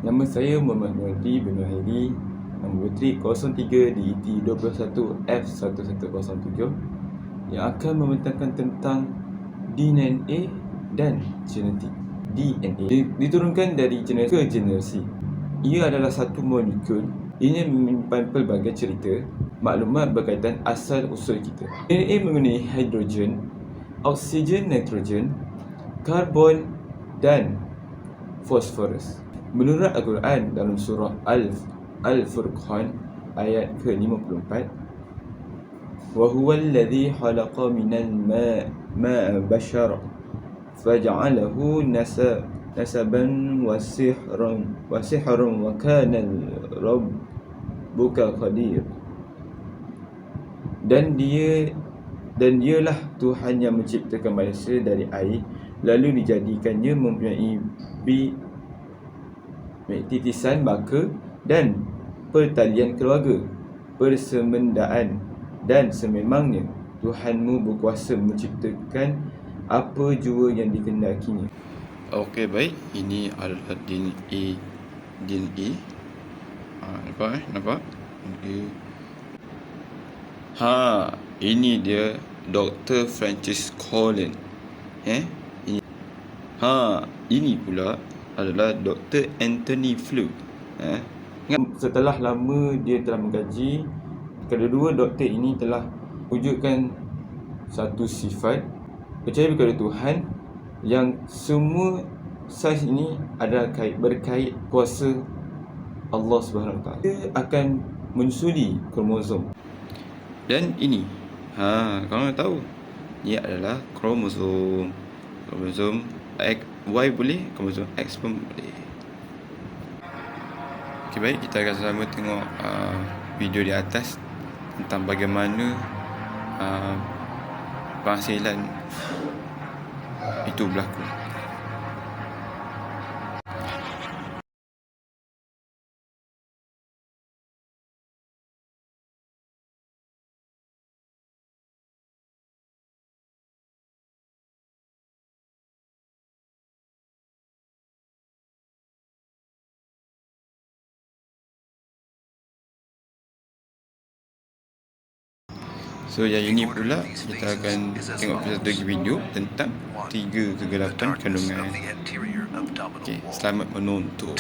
Nama saya Muhammad Nurdi bin Wahidi, nombor metrik 03 DET 21F1107 yang akan membentangkan tentang DNA dan genetik. DNA diturunkan dari generasi ke generasi. Ia adalah satu molekul. Ia menyimpan pelbagai cerita, maklumat berkaitan asal-usul kita. DNA mengenai hidrogen, oksigen, nitrogen, karbon dan fosforus. Menurut Al-Quran dalam surah Al-Furqan ayat ke-54, wa huwal ladzi khalaqa minal ma'a bashara faj'alahu nasaban wa sihran wa kana rabbuka qadir. Dan dialah Tuhan yang menciptakan manusia dari air, lalu dijadikannya mempunyai titisan baka dan pertalian keluarga, persemendaan, dan sememangnya Tuhanmu berkuasa menciptakan apa jua yang dikehendakinya. Okey, baik. Ini adalah DNA. Nampak? Ini dia Dr. Francis Collins. Ini pula adalah Dr. Anthony Flew. Setelah lama dia telah mengkaji, kedua-dua doktor ini telah wujudkan satu sifat percaya kepada Tuhan, yang semua saiz ini adalah berkait kuasa Allah Subhanahu Wa Taala. Dia akan menyusuli kromosom. Dan ini, kalau tahu, ia adalah kromosom Y boleh, kromosom X pun boleh. Okey, baik, kita akan sama tengok video di atas tentang bagaimana penghasilan itu berlaku. So yang ini pula kita akan tengok satu lagi video tentang 3 kegelapan kandungan. Okey, selamat menonton.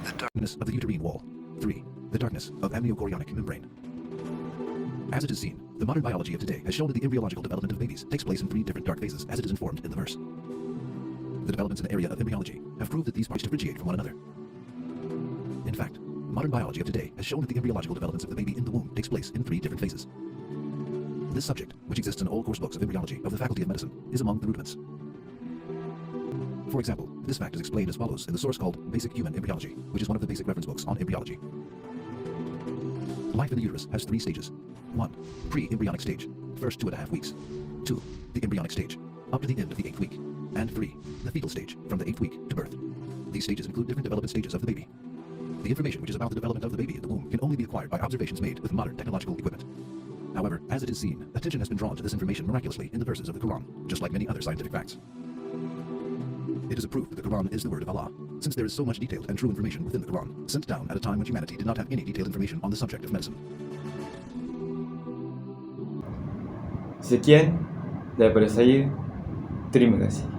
The darkness of the uterine wall. 3. The darkness of amniochorionic membrane. As it is seen, the modern biology of today has shown that the embryological development of babies takes place in 3 different dark phases, as it is informed in the verse. The developments in the area of embryology have proved that these parts differentiate from one another. In fact, modern biology of today has shown that the embryological developments of the baby in the womb takes place in 3 different phases. This subject, which exists in all course books of embryology of the Faculty of Medicine, is among the rudiments. For example, this fact is explained as follows in the source called Basic Human Embryology, which is one of the basic reference books on embryology. Life in the uterus has 3 stages. 1. Pre-embryonic stage, first 2.5 weeks. 2. The embryonic stage, up to the end of the 8th week. And 3. The fetal stage, from the 8th week to birth. These stages include different development stages of the baby. The information which is about the development of the baby in the womb can only be acquired by observations made with modern technological equipment. However, as it is seen, attention has been drawn to this information miraculously in the verses of the Quran, just like many other scientific facts. It is a proof that the Quran is the word of Allah, since there is so much detailed and true information within the Quran, sent down at a time when humanity did not have any detailed information on the subject of medicine. Sekian daripada saya. Terima kasih.